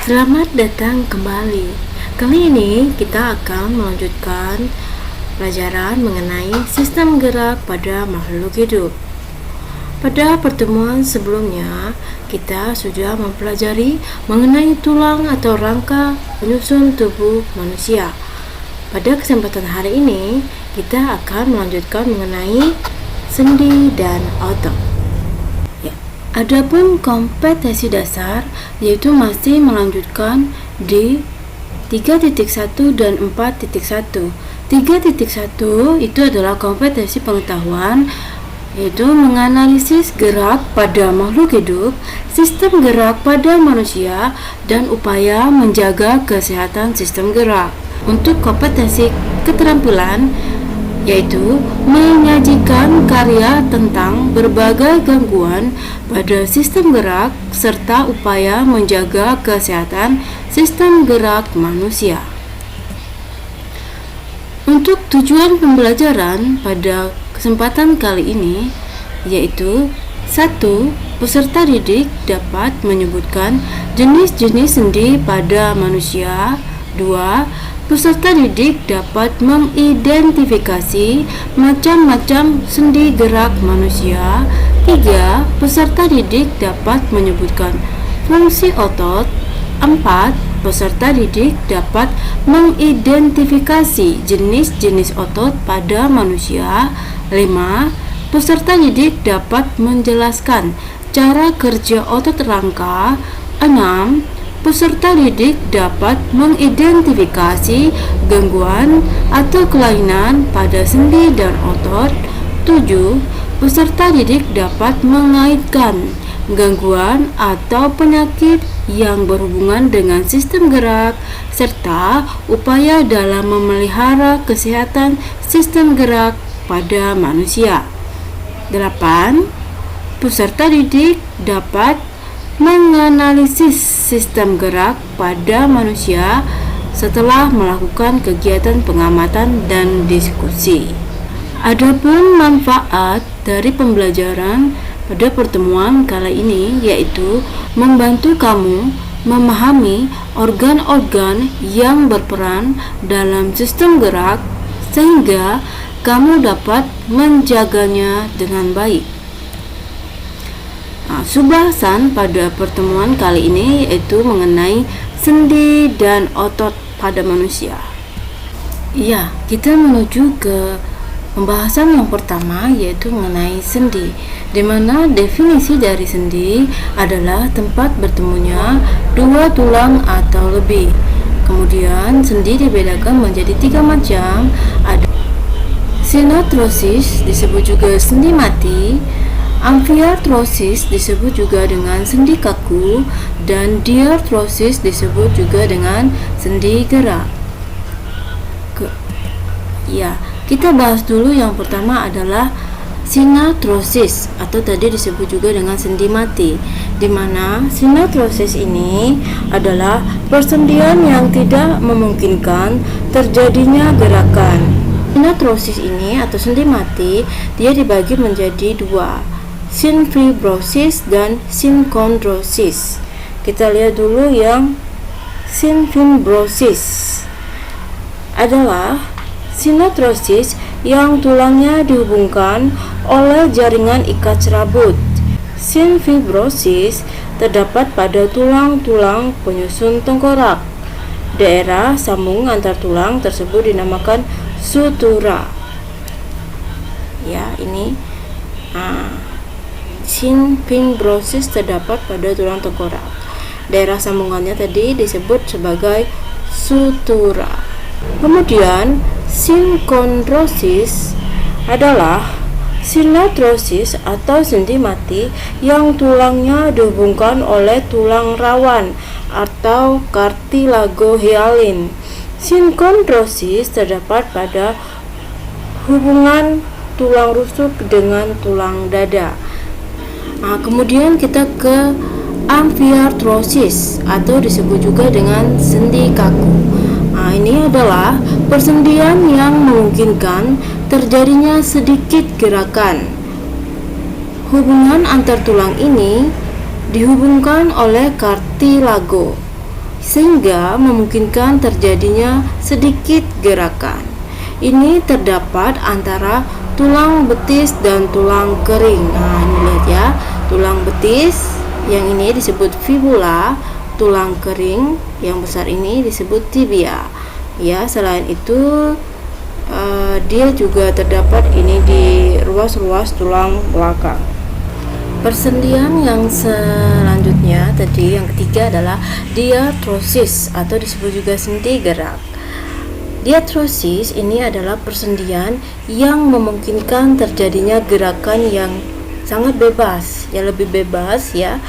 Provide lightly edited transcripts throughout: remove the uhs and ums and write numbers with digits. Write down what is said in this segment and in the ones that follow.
Selamat datang kembali. Kali ini kita akan melanjutkan pelajaran mengenai sistem gerak pada makhluk hidup. Pada pertemuan sebelumnya, kita sudah mempelajari mengenai tulang atau rangka penyusun tubuh manusia. Pada kesempatan hari ini, kita akan melanjutkan mengenai sendi dan otot. Adapun kompetensi dasar yaitu masih melanjutkan di 3.1 dan 4.1. 3.1 itu adalah kompetensi pengetahuan, yaitu menganalisis gerak pada makhluk hidup, sistem gerak pada manusia, dan upaya menjaga kesehatan sistem gerak. Untuk kompetensi keterampilan yaitu menyajikan karya tentang berbagai gangguan pada sistem gerak serta upaya menjaga kesehatan sistem gerak manusia. Untuk tujuan pembelajaran pada kesempatan kali ini yaitu 1. Peserta didik dapat menyebutkan jenis-jenis sendi pada manusia. 2. Peserta didik dapat mengidentifikasi macam-macam sendi gerak manusia. 3. Peserta didik dapat menyebutkan fungsi otot. 4. Peserta didik dapat mengidentifikasi jenis-jenis otot pada manusia. 5. Peserta didik dapat menjelaskan cara kerja otot rangka. 6. Peserta didik dapat mengidentifikasi gangguan atau kelainan pada sendi dan otot. 7. Peserta didik dapat mengaitkan gangguan atau penyakit yang berhubungan dengan sistem gerak serta upaya dalam memelihara kesehatan sistem gerak pada manusia. 8. Peserta didik dapat menganalisis sistem gerak pada manusia setelah melakukan kegiatan pengamatan dan diskusi. Adapun manfaat dari pembelajaran pada pertemuan kali ini yaitu membantu kamu memahami organ-organ yang berperan dalam sistem gerak sehingga kamu dapat menjaganya dengan baik. Subahasan pada pertemuan kali ini yaitu mengenai sendi dan otot pada manusia. Ya, kita menuju ke pembahasan yang pertama yaitu mengenai sendi, di mana definisi dari sendi adalah tempat bertemunya dua tulang atau lebih. Kemudian sendi dibedakan menjadi 3 macam. Ada sinotrosis, disebut juga sendi mati. Amfiartrosis disebut juga dengan sendi kaku, dan diartrosis disebut juga dengan sendi gerak. Kita bahas dulu yang pertama adalah sinotrosis atau tadi disebut juga dengan sendi mati, di mana sinotrosis ini adalah persendian yang tidak memungkinkan terjadinya gerakan. Sinotrosis ini atau sendi mati dia dibagi menjadi 2, sinfibrosis dan sinchondrosis. Kita lihat dulu yang sinfibrosis adalah sinotrosis yang tulangnya dihubungkan oleh jaringan ikat serabut. Sinfibrosis terdapat pada tulang-tulang penyusun tengkorak. Daerah sambung antar tulang tersebut dinamakan sutura. Sinfibrosis terdapat pada tulang tengkorak. Daerah sambungannya tadi disebut sebagai sutura. Kemudian sinchondrosis adalah sinotrosis atau sendi mati yang tulangnya dihubungkan oleh tulang rawan atau kartilago hialin. Sinchondrosis terdapat pada hubungan tulang rusuk dengan tulang dada. Kemudian kita ke amfiartrosis atau disebut juga dengan sendi kaku. Ini adalah persendian yang memungkinkan terjadinya sedikit gerakan. Hubungan antar tulang ini dihubungkan oleh kartilago. sehingga memungkinkan terjadinya sedikit gerakan. Ini terdapat antara tulang betis dan tulang kering. Nah, ini lihat ya, tulang betis yang ini disebut fibula, tulang kering yang besar ini disebut tibia. Ya, selain itu dia juga terdapat ini di ruas-ruas tulang belakang. Persendian yang selanjutnya tadi yang ketiga adalah diartrosis atau disebut juga sendi gerak. Diartrosis ini adalah persendian yang memungkinkan terjadinya gerakan yang sangat bebas, ya lebih bebas ya.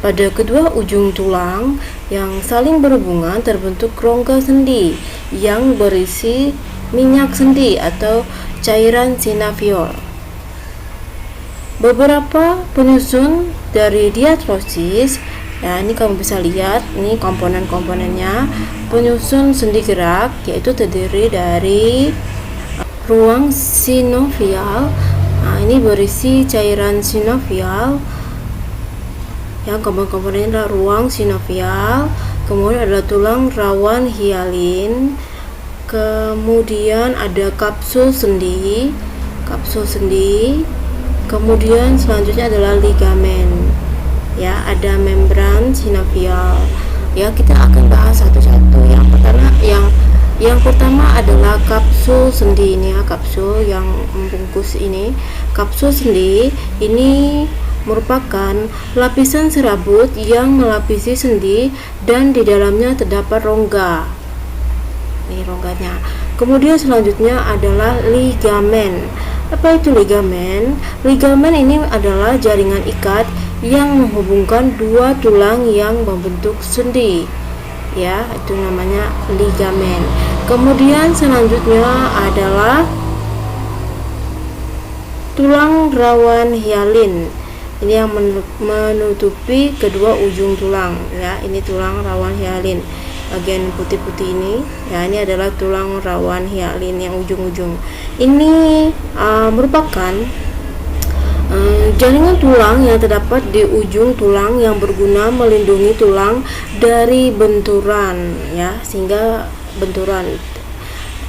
Pada kedua ujung tulang yang saling berhubungan terbentuk rongga sendi yang berisi minyak sendi atau cairan sinovial. Beberapa penyusun dari diartrosis, ya ini kamu bisa lihat, ini komponen-komponennya. Penyusun sendi gerak yaitu terdiri dari ruang sinovial. Nah, ini berisi cairan sinovial. Yang komponen-komponennya adalah ruang sinovial, kemudian ada tulang rawan hialin, kemudian ada kapsul sendi, kemudian selanjutnya adalah ligamen. Ya, ada membran sinovial. Ya, kita akan bahas satu-satu. Yang pertama adalah kapsul sendi. Ini ya, kapsul yang membungkus ini. Kapsul sendi ini merupakan lapisan serabut yang melapisi sendi dan di dalamnya terdapat rongga. Ini rongganya. Kemudian selanjutnya adalah ligamen. Apa itu ligamen? Ligamen ini adalah jaringan ikat yang menghubungkan dua tulang yang membentuk sendi. Ya, itu namanya ligamen. Kemudian selanjutnya adalah tulang rawan hialin. Ini yang menutupi kedua ujung tulang. Ya, ini tulang rawan hialin. Bagian putih-putih ini, ya ini adalah tulang rawan hialin yang ujung-ujung. Ini merupakan jaringan tulang yang terdapat di ujung tulang yang berguna melindungi tulang dari benturan, ya, sehingga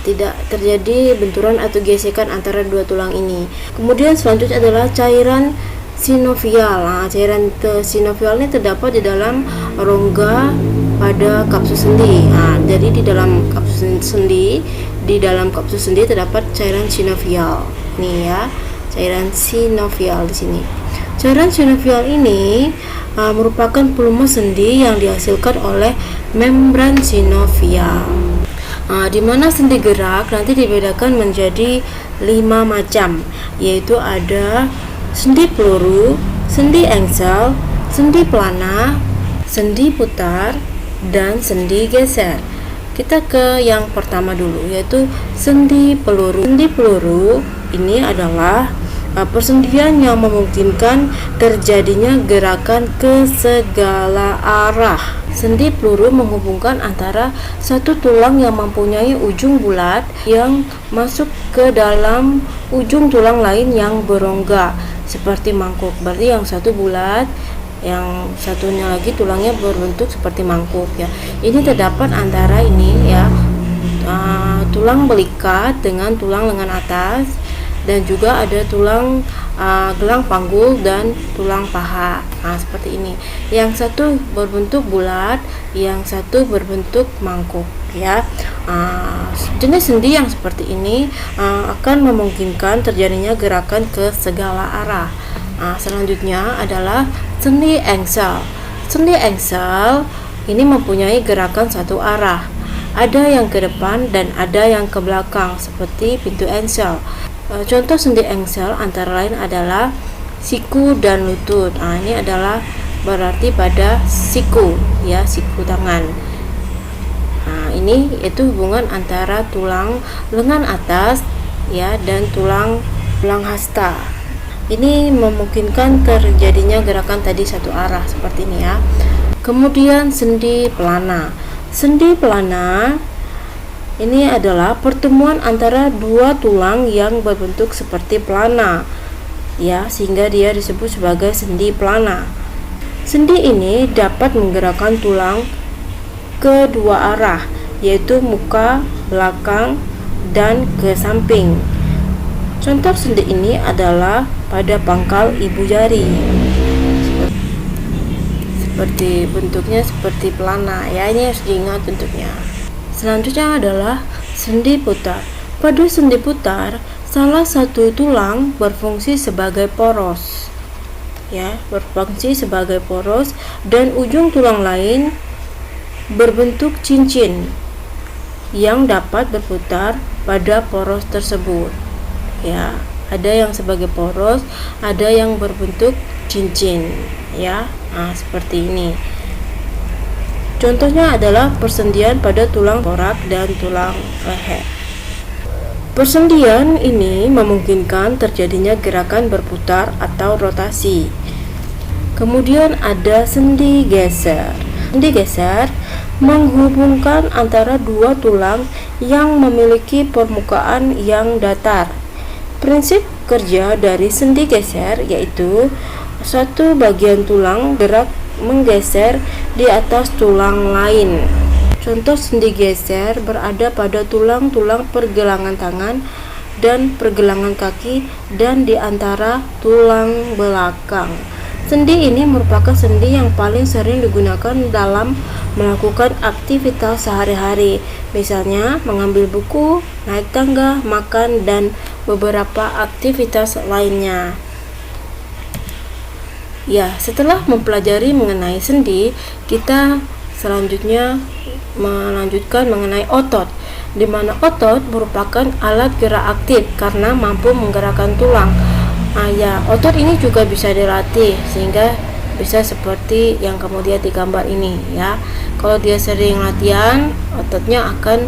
tidak terjadi benturan atau gesekan antara dua tulang ini. Kemudian selanjutnya adalah cairan sinovial. Nah, cairan sinovial ini terdapat di dalam rongga pada kapsul sendi. Nah, jadi di dalam kapsul sendi terdapat cairan sinovial. Nih ya, cairan sinovial di sini. Cairan sinovial ini merupakan volume sendi yang dihasilkan oleh membran sinovial. Di mana sendi gerak nanti dibedakan menjadi 5 macam, yaitu ada sendi peluru, sendi engsel, sendi pelana, sendi putar, dan sendi geser. Kita ke yang pertama dulu, yaitu sendi peluru. Sendi peluru ini adalah persendian yang memungkinkan terjadinya gerakan ke segala arah. Sendi peluru menghubungkan antara satu tulang yang mempunyai ujung bulat yang masuk ke dalam ujung tulang lain yang berongga seperti mangkuk. Berarti yang satu bulat, yang satunya lagi tulangnya berbentuk seperti mangkuk ya. Ini terdapat antara ini ya, tulang belikat dengan tulang lengan atas, dan juga ada tulang gelang panggul dan tulang paha. Nah, seperti ini. Yang satu berbentuk bulat, yang satu berbentuk mangkuk ya. Jenis sendi yang seperti ini akan memungkinkan terjadinya gerakan ke segala arah. Selanjutnya adalah sendi engsel. Sendi engsel ini mempunyai gerakan satu arah. Ada yang ke depan dan ada yang ke belakang seperti pintu engsel. Contoh sendi engsel antara lain adalah siku dan lutut. Ini adalah berarti pada siku ya, siku tangan. Ini yaitu hubungan antara tulang lengan atas ya dan tulang belang hasta. Ini memungkinkan terjadinya gerakan tadi satu arah seperti ini ya. Kemudian sendi pelana. Sendi pelana ini adalah pertemuan antara dua tulang yang berbentuk seperti pelana ya, sehingga dia disebut sebagai sendi pelana. Sendi ini dapat menggerakkan tulang kedua arah, yaitu muka, belakang, dan ke samping. Contoh sendi ini adalah pada pangkal ibu jari. Seperti bentuknya seperti pelana ya, ini harus diingat bentuknya. Selanjutnya adalah sendi putar. Pada sendi putar, salah satu tulang berfungsi sebagai poros. Ya, berfungsi sebagai poros dan ujung tulang lain berbentuk cincin yang dapat berputar pada poros tersebut. Ya, ada yang sebagai poros, ada yang berbentuk cincin ya. Nah, seperti ini. Contohnya adalah persendian pada tulang torak dan tulang leher. Persendian ini memungkinkan terjadinya gerakan berputar atau rotasi. Kemudian ada sendi geser. Sendi geser menghubungkan antara dua tulang yang memiliki permukaan yang datar. Prinsip kerja dari sendi geser yaitu satu bagian tulang gerak menggeser di atas tulang lain. Contoh sendi geser berada pada tulang-tulang pergelangan tangan dan pergelangan kaki dan di antara tulang belakang. Sendi ini merupakan sendi yang paling sering digunakan dalam melakukan aktivitas sehari-hari, misalnya mengambil buku, naik tangga, makan, dan beberapa aktivitas lainnya. Ya, setelah mempelajari mengenai sendi, kita selanjutnya melanjutkan mengenai otot, di mana otot merupakan alat gerak aktif karena mampu menggerakkan tulang. Ya, otot ini juga bisa dilatih sehingga bisa seperti yang kamu lihat di gambar ini ya. Kalau dia sering latihan, ototnya akan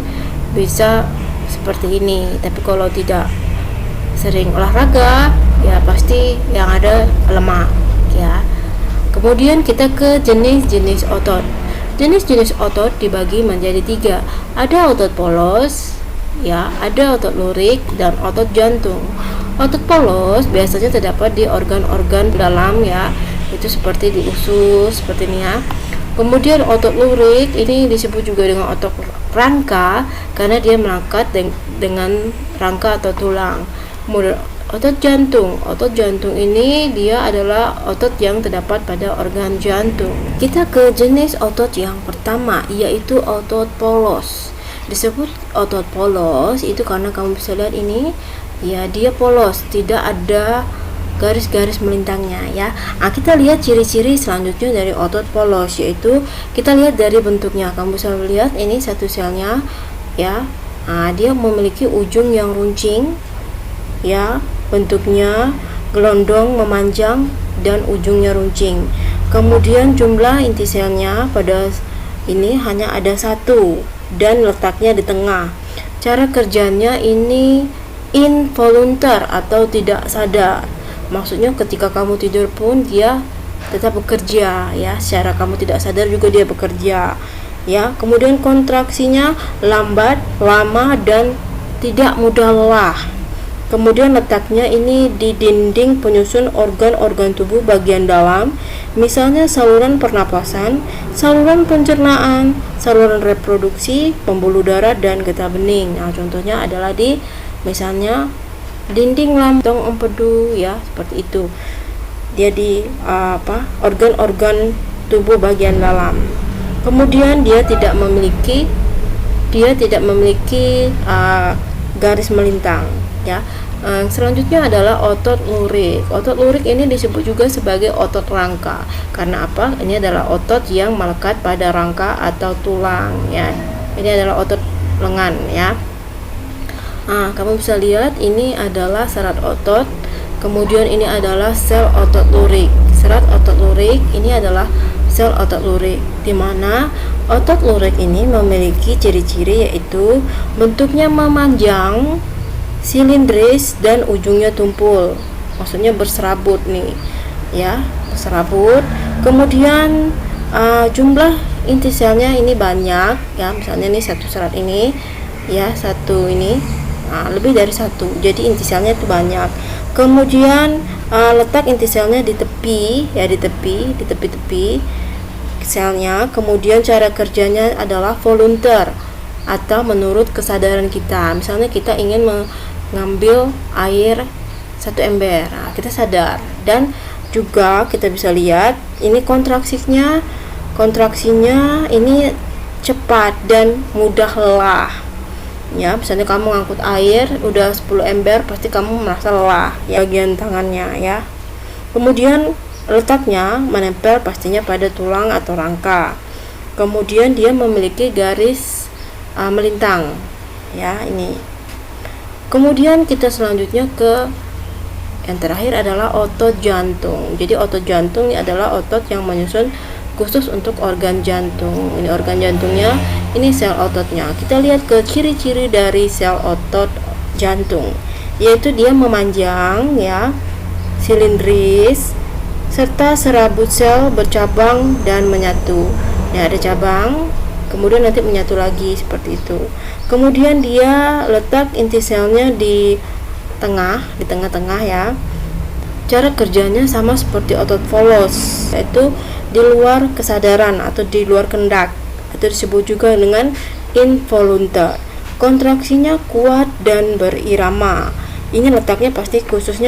bisa seperti ini. Tapi kalau tidak sering olahraga, ya pasti yang ada lemak ya. Kemudian kita ke jenis-jenis otot. Jenis-jenis otot dibagi menjadi 3. Ada otot polos, ya, ada otot lurik dan otot jantung. Otot polos biasanya terdapat di organ-organ dalam ya, itu seperti di usus seperti ini ya. Kemudian otot lurik ini disebut juga dengan otot rangka karena dia melekat dengan rangka atau tulang. Kemudian otot jantung ini dia adalah otot yang terdapat pada organ jantung. Kita ke jenis otot yang pertama, yaitu otot polos. Disebut otot polos itu karena kamu bisa lihat ini ya, dia polos, tidak ada garis-garis melintangnya ya. Kita lihat ciri-ciri selanjutnya dari otot polos, yaitu kita lihat dari bentuknya. Kamu bisa lihat ini satu selnya ya. Dia memiliki ujung yang runcing ya, bentuknya gelondong memanjang dan ujungnya runcing. Kemudian jumlah inti selnya pada ini hanya ada 1 dan letaknya di tengah. Cara kerjanya ini involuntar atau tidak sadar. Maksudnya ketika kamu tidur pun dia tetap bekerja ya, secara kamu tidak sadar juga dia bekerja ya. Kemudian kontraksinya lambat, lama, dan tidak mudah lelah. Kemudian letaknya ini di dinding penyusun organ-organ tubuh bagian dalam, misalnya saluran pernapasan, saluran pencernaan, saluran reproduksi, pembuluh darah, dan getah bening. Contohnya adalah di misalnya dinding lambung empedu ya, seperti itu. Dia di organ-organ tubuh bagian dalam. Kemudian dia tidak memiliki garis melintang ya. Selanjutnya adalah otot lurik. Otot lurik ini disebut juga sebagai otot rangka. Karena apa? Ini adalah otot yang melekat pada rangka atau tulang ya. Ini adalah otot lengan ya. Kamu bisa lihat ini adalah serat otot. Kemudian ini adalah sel otot lurik. Serat otot lurik ini adalah sel otot lurik, di mana otot lurik ini memiliki ciri-ciri yaitu bentuknya memanjang, silindris, dan ujungnya tumpul. Maksudnya berserabut nih ya, berserabut. Kemudian jumlah inti selnya ini banyak ya, misalnya ini satu serat ini ya, satu ini lebih dari 1, jadi inti selnya itu banyak. Kemudian letak inti selnya di tepi ya, di tepi-tepi selnya. Kemudian cara kerjanya adalah volunteer atau menurut kesadaran kita. Misalnya kita ingin mengambil air 1 ember, nah, kita sadar. Dan juga kita bisa lihat ini kontraksinya ini cepat dan mudah lelah. Ya, misalnya kamu ngangkut air udah 10 ember, pasti kamu merasa lelah ya bagian tangannya ya. Kemudian letaknya menempel pastinya pada tulang atau rangka. Kemudian dia memiliki garis melintang ya ini. Kemudian kita selanjutnya ke yang terakhir adalah otot jantung. Jadi otot jantung ini adalah otot yang menyusun khusus untuk organ jantung. Ini organ jantungnya, ini sel ototnya. Kita lihat ke ciri-ciri dari sel otot jantung, yaitu dia memanjang ya, silindris, serta serabut sel bercabang dan menyatu. Nah, ada cabang, kemudian nanti menyatu lagi seperti itu. Kemudian dia letak inti selnya di tengah-tengah ya. Cara kerjanya sama seperti otot volos, yaitu di luar kesadaran atau di luar kendak, atau disebut juga dengan involuntar. Kontraksinya kuat dan berirama. Ini letaknya pasti khusus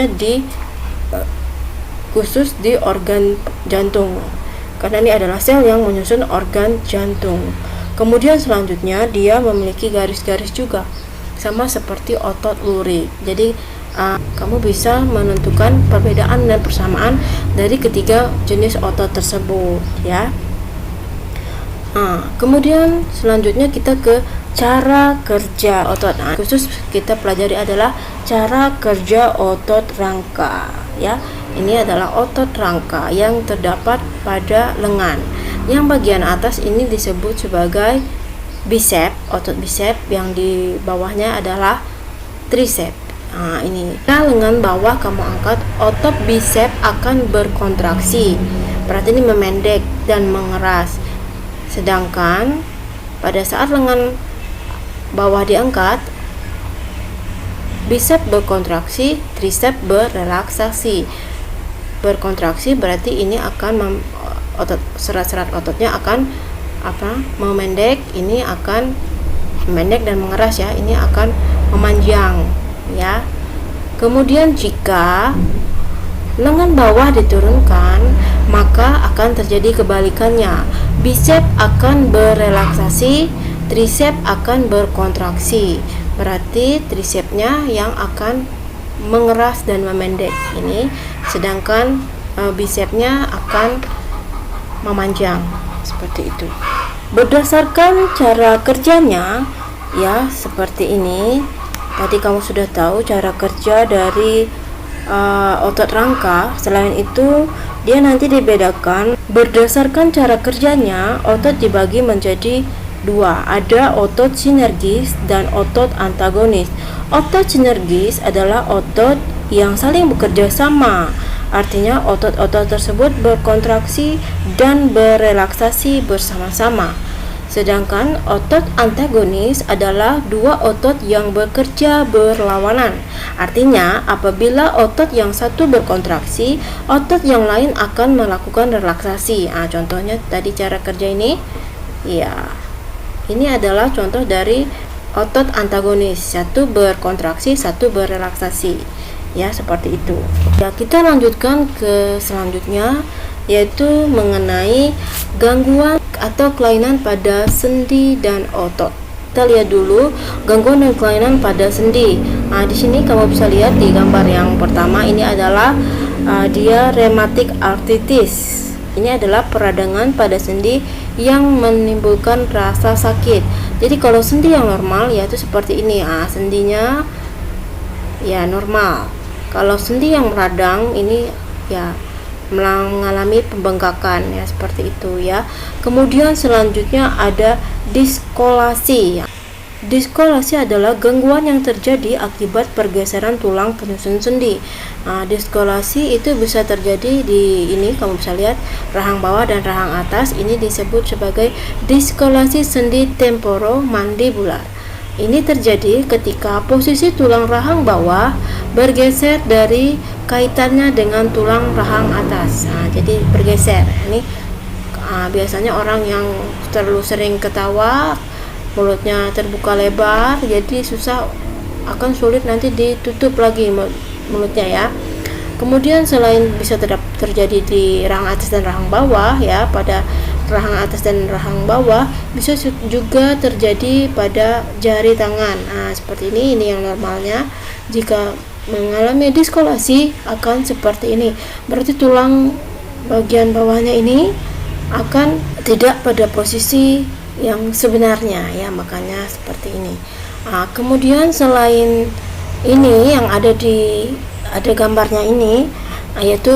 di organ jantung, karena ini adalah sel yang menyusun organ jantung. Kemudian selanjutnya dia memiliki garis-garis juga, sama seperti otot lurik. Jadi kamu bisa menentukan perbedaan dan persamaan dari ketiga jenis otot tersebut ya. Kemudian selanjutnya kita ke cara kerja otot. Khusus kita pelajari adalah cara kerja otot rangka ya. Ini adalah otot rangka yang terdapat pada lengan. Yang bagian atas ini disebut sebagai bicep, otot bicep, yang di bawahnya adalah tricep. Ini lengan bawah kamu angkat, otot bicep akan berkontraksi, berarti ini memendek dan mengeras. Sedangkan pada saat lengan bawah diangkat, bicep berkontraksi, tricep berrelaksasi. Berkontraksi berarti ini akan serat-serat ototnya akan memendek, ini akan memendek dan mengeras ya, ini akan memanjang ya. Kemudian jika lengan bawah diturunkan, maka akan terjadi kebalikannya. Bicep akan berrelaksasi, tricep akan berkontraksi. Berarti tricepnya yang akan mengeras dan memendek ini, sedangkan bicepnya akan memanjang seperti itu. Berdasarkan cara kerjanya ya seperti ini. Tadi kamu sudah tahu cara kerja dari otot rangka. Selain itu, dia nanti dibedakan berdasarkan cara kerjanya. Otot dibagi menjadi dua, ada otot sinergis dan otot antagonis. Otot sinergis adalah otot yang saling bekerja sama, artinya otot-otot tersebut berkontraksi dan berrelaksasi bersama-sama. Sedangkan otot antagonis adalah dua otot yang bekerja berlawanan. Artinya, apabila otot yang satu berkontraksi, otot yang lain akan melakukan relaksasi. Contohnya tadi cara kerja ini, ya, ini adalah contoh dari otot antagonis, satu berkontraksi, satu berrelaksasi. Ya, seperti itu. Ya, kita lanjutkan ke selanjutnya, yaitu mengenai gangguan atau kelainan pada sendi dan otot. Kita lihat dulu gangguan dan kelainan pada sendi. Di sini kamu bisa lihat di gambar yang pertama, ini adalah dia rheumatic arthritis. Ini adalah peradangan pada sendi yang menimbulkan rasa sakit. Jadi kalau sendi yang normal yaitu seperti ini, sendinya ya normal. Kalau sendi yang meradang ini ya mengalami pembengkakan ya, seperti itu ya. Kemudian selanjutnya ada diskolasi ya. Diskolasi adalah gangguan yang terjadi akibat pergeseran tulang penyusun sendi. Diskolasi itu bisa terjadi di ini, kamu bisa lihat rahang bawah dan rahang atas. Ini disebut sebagai diskolasi sendi temporomandibular. Ini terjadi ketika posisi tulang rahang bawah bergeser dari kaitannya dengan tulang rahang atas. Jadi bergeser. Ini Biasanya orang yang terlalu sering ketawa, mulutnya terbuka lebar, jadi akan sulit nanti ditutup lagi mulutnya ya. Kemudian selain bisa terjadi di rahang atas dan rahang bawah ya, pada rahang atas dan rahang bawah, bisa juga terjadi pada jari tangan. Seperti ini yang normalnya. Jika mengalami diskolasi akan seperti ini. Berarti tulang bagian bawahnya ini akan tidak pada posisi yang sebenarnya ya, makanya seperti ini. Kemudian selain ini yang ada gambarnya ini, yaitu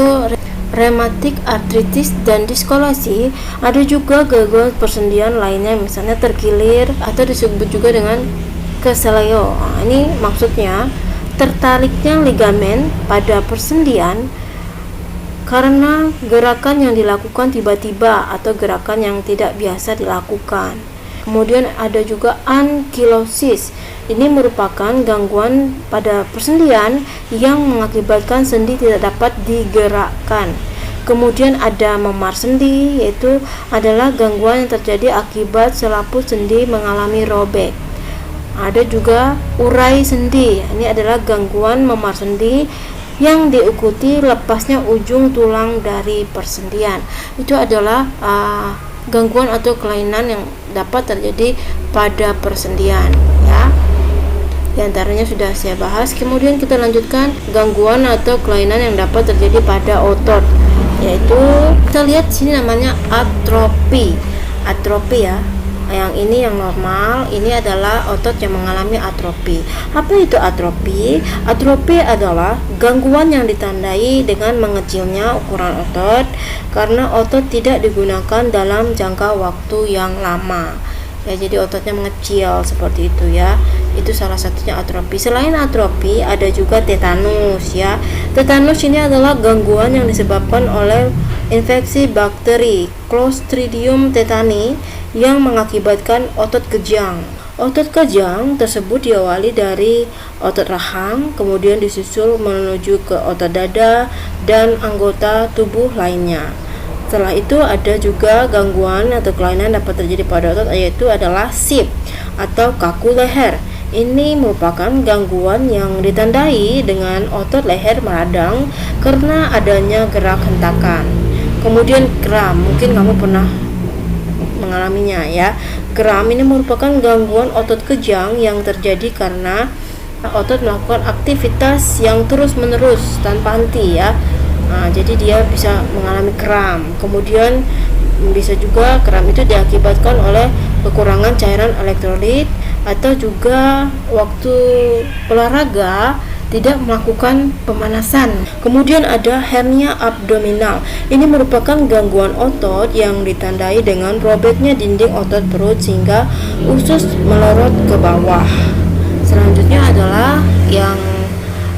rematik artritis dan diskolasi, ada juga gangguan persendian lainnya, misalnya terkilir atau disebut juga dengan keseleo. Ini maksudnya tertariknya ligamen pada persendian karena gerakan yang dilakukan tiba-tiba atau gerakan yang tidak biasa dilakukan. Kemudian ada juga ankilosis. Ini merupakan gangguan pada persendian yang mengakibatkan sendi tidak dapat digerakkan. Kemudian ada memar sendi, yaitu adalah gangguan yang terjadi akibat selaput sendi mengalami robek. Ada juga urai sendi. Ini adalah gangguan memar sendi yang diikuti lepasnya ujung tulang dari persendian. Itu adalah gangguan atau kelainan yang dapat terjadi pada persendian ya. Di antaranya sudah saya bahas. Kemudian kita lanjutkan gangguan atau kelainan yang dapat terjadi pada otot, yaitu kita lihat sini namanya atrofi ya. Yang ini yang normal, ini adalah otot yang mengalami atrofi. Apa itu atrofi? Atrofi adalah gangguan yang ditandai dengan mengecilnya ukuran otot karena otot tidak digunakan dalam jangka waktu yang lama. Ya, jadi ototnya mengecil seperti itu ya. Itu salah satunya atrofi. Selain atrofi ada juga tetanus ya. Tetanus ini adalah gangguan yang disebabkan oleh infeksi bakteri Clostridium tetani yang mengakibatkan otot kejang. Otot kejang tersebut diawali dari otot rahang, kemudian disusul menuju ke otot dada dan anggota tubuh lainnya. Setelah itu ada juga gangguan atau kelainan dapat terjadi pada otot, yaitu adalah SIP atau kaku leher. Ini merupakan gangguan yang ditandai dengan otot leher meradang karena adanya gerak hentakan. Kemudian kram, mungkin kamu pernah mengalaminya ya. Kram ini merupakan gangguan otot kejang yang terjadi karena otot melakukan aktivitas yang terus-menerus tanpa henti ya. Jadi dia bisa mengalami kram. Kemudian bisa juga kram itu diakibatkan oleh kekurangan cairan elektrolit atau juga waktu olahraga tidak melakukan pemanasan. Kemudian ada hernia abdominal. Ini merupakan gangguan otot yang ditandai dengan robeknya dinding otot perut sehingga usus melorot ke bawah. Selanjutnya adalah yang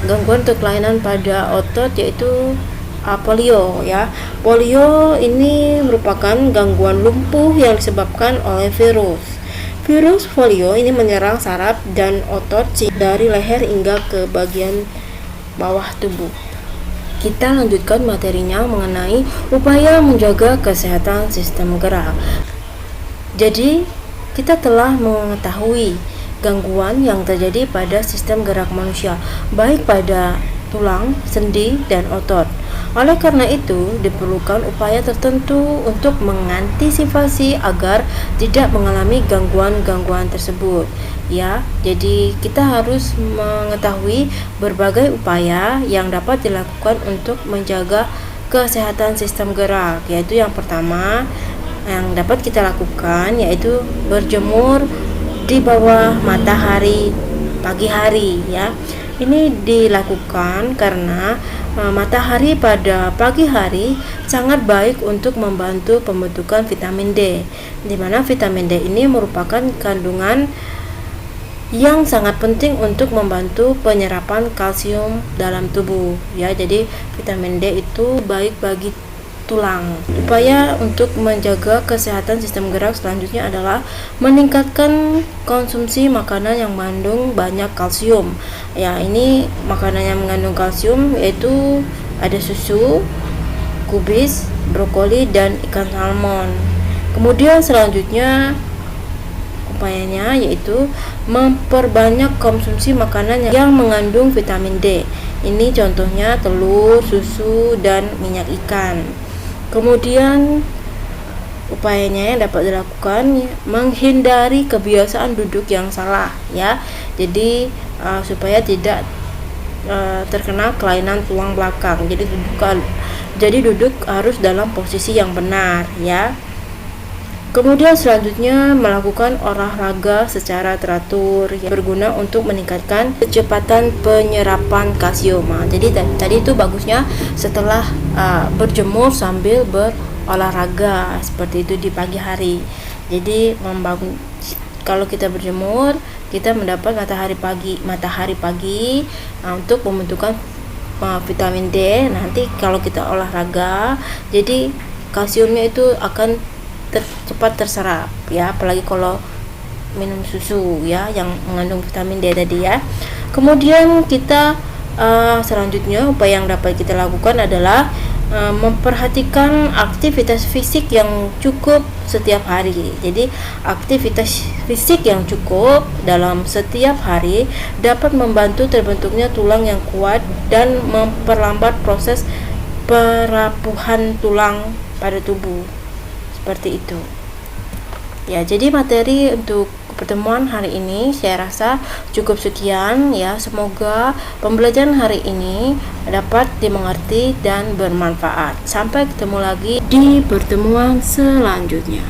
gangguan atau kelainan pada otot, yaitu polio ya. Polio ini merupakan gangguan lumpuh yang disebabkan oleh virus. Virus polio ini menyerang saraf dan otot dari leher hingga ke bagian bawah tubuh. Kita lanjutkan materinya mengenai upaya menjaga kesehatan sistem gerak. Jadi, kita telah mengetahui gangguan yang terjadi pada sistem gerak manusia, baik pada tulang, sendi, dan otot. Oleh karena itu, diperlukan upaya tertentu untuk mengantisipasi agar tidak mengalami gangguan-gangguan tersebut. Ya, jadi kita harus mengetahui berbagai upaya yang dapat dilakukan untuk menjaga kesehatan sistem gerak, yaitu yang pertama yang dapat kita lakukan yaitu berjemur di bawah matahari pagi hari ya. Ini dilakukan karena matahari pada pagi hari sangat baik untuk membantu pembentukan vitamin D, di mana vitamin D ini merupakan kandungan yang sangat penting untuk membantu penyerapan kalsium dalam tubuh ya. Jadi vitamin D itu baik bagi tulang. Upaya untuk menjaga kesehatan sistem gerak selanjutnya adalah meningkatkan konsumsi makanan yang mengandung banyak kalsium. Ya, ini makanan yang mengandung kalsium yaitu ada susu, kubis, brokoli, dan ikan salmon. Kemudian selanjutnya upayanya yaitu memperbanyak konsumsi makanan yang mengandung vitamin D. Ini contohnya telur, susu, dan minyak ikan. Kemudian upayanya yang dapat dilakukan menghindari kebiasaan duduk yang salah ya. Jadi supaya tidak terkena kelainan tulang belakang. Jadi duduk harus dalam posisi yang benar ya. Kemudian selanjutnya melakukan olahraga secara teratur yang berguna untuk meningkatkan kecepatan penyerapan kalsium. Jadi tadi itu bagusnya setelah berjemur sambil berolahraga seperti itu di pagi hari. Jadi kalau kita berjemur, kita mendapat matahari pagi untuk pembentukan vitamin D. Nanti kalau kita olahraga, jadi kalsiumnya itu akan cepat terserap ya, apalagi kalau minum susu ya yang mengandung vitamin D tadi ya. Kemudian kita selanjutnya upaya yang dapat kita lakukan adalah memperhatikan aktivitas fisik yang cukup setiap hari. Jadi aktivitas fisik yang cukup dalam setiap hari dapat membantu terbentuknya tulang yang kuat dan memperlambat proses perapuhan tulang pada tubuh. Seperti itu ya. Jadi materi untuk pertemuan hari ini saya rasa cukup sekian ya. Semoga pembelajaran hari ini dapat dimengerti dan bermanfaat. Sampai ketemu lagi di pertemuan selanjutnya.